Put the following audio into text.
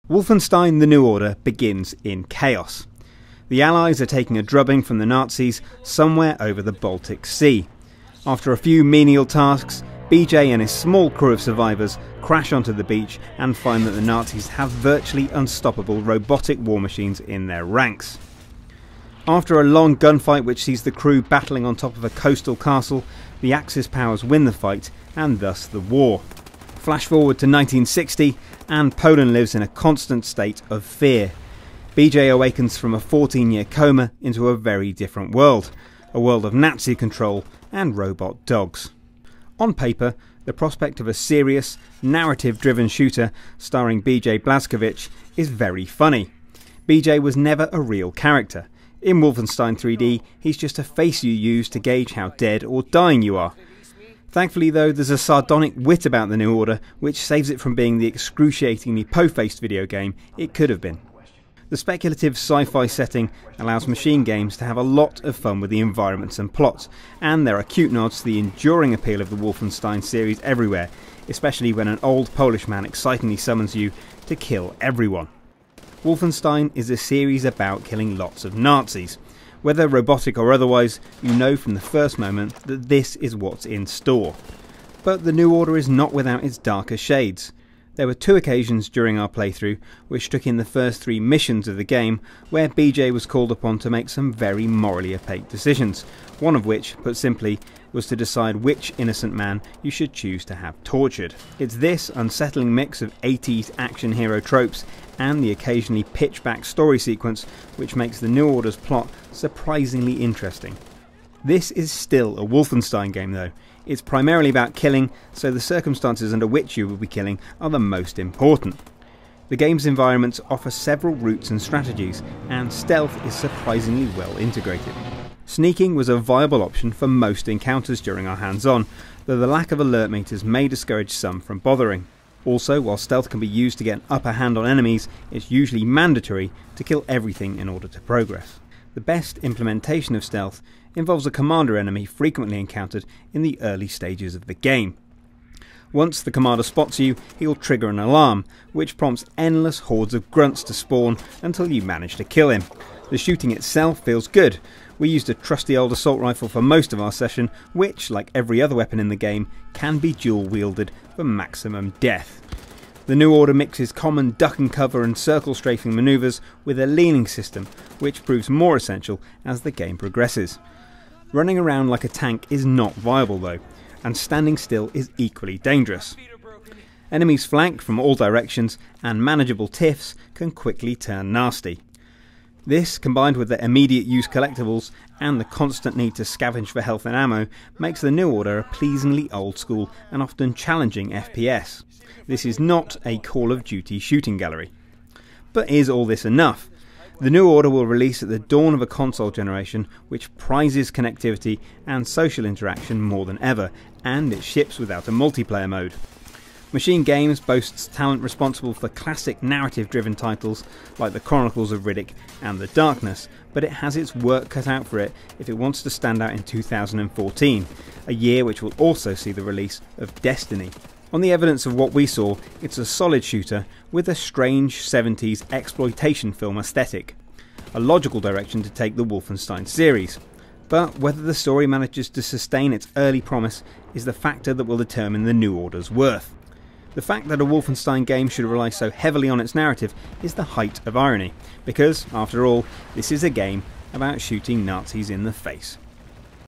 Wolfenstein: The New Order begins in chaos. The Allies are taking a drubbing from the Nazis somewhere over the Baltic Sea. After a few menial tasks, BJ and his small crew of survivors crash onto the beach and find that the Nazis have virtually unstoppable robotic war machines in their ranks. After a long gunfight which sees the crew battling on top of a coastal castle, the Axis powers win the fight and thus the war. Flash forward to 1960 and Poland lives in a constant state of fear. BJ awakens from a 14-year coma into a very different world, a world of Nazi control and robot dogs. On paper, the prospect of a serious, narrative-driven shooter starring BJ Blazkowicz is very funny. BJ was never a real character. In Wolfenstein 3D, he's just a face you use to gauge how dead or dying you are. Thankfully though, there's a sardonic wit about the New Order which saves it from being the excruciatingly po-faced video game it could have been. The speculative sci-fi setting allows MachineGames to have a lot of fun with the environments and plots, and there are cute nods to the enduring appeal of the Wolfenstein series everywhere, especially when an old Polish man excitingly summons you to kill everyone. Wolfenstein is a series about killing lots of Nazis. Whether robotic or otherwise, you know from the first moment that this is what's in store. But the New Order is not without its darker shades. There were two occasions during our playthrough which took in the first 3 missions of the game where BJ was called upon to make some very morally opaque decisions, one of which, put simply, was to decide which innocent man you should choose to have tortured. It's this unsettling mix of 80s action hero tropes and the occasionally pitch-back story sequence which makes the New Order's plot surprisingly interesting. This is still a Wolfenstein game though. It's primarily about killing, so the circumstances under which you will be killing are the most important. The game's environments offer several routes and strategies, and stealth is surprisingly well integrated. Sneaking was a viable option for most encounters during our hands-on, though the lack of alert meters may discourage some from bothering. Also, while stealth can be used to get an upper hand on enemies, it's usually mandatory to kill everything in order to progress. The best implementation of stealth involves a commander enemy frequently encountered in the early stages of the game. Once the commander spots you, he'll trigger an alarm, which prompts endless hordes of grunts to spawn until you manage to kill him. The shooting itself feels good. We used a trusty old assault rifle for most of our session, which, like every other weapon in the game, can be dual-wielded for maximum death. The New Order mixes common duck and cover and circle strafing manoeuvres with a leaning system, which proves more essential as the game progresses. Running around like a tank is not viable though, and standing still is equally dangerous. Enemies flank from all directions, and manageable tiffs can quickly turn nasty. This, combined with the immediate use collectibles and the constant need to scavenge for health and ammo, makes the New Order a pleasingly old school and often challenging FPS. This is not a Call of Duty shooting gallery. But is all this enough? The New Order will release at the dawn of a console generation which prizes connectivity and social interaction more than ever, and it ships without a multiplayer mode. MachineGames boasts talent responsible for classic narrative-driven titles like The Chronicles of Riddick and The Darkness, but it has its work cut out for it if it wants to stand out in 2014, a year which will also see the release of Destiny. On the evidence of what we saw, it's a solid shooter with a strange 70s exploitation film aesthetic, a logical direction to take the Wolfenstein series. But whether the story manages to sustain its early promise is the factor that will determine the New Order's worth. The fact that a Wolfenstein game should rely so heavily on its narrative is the height of irony, because, after all, this is a game about shooting Nazis in the face.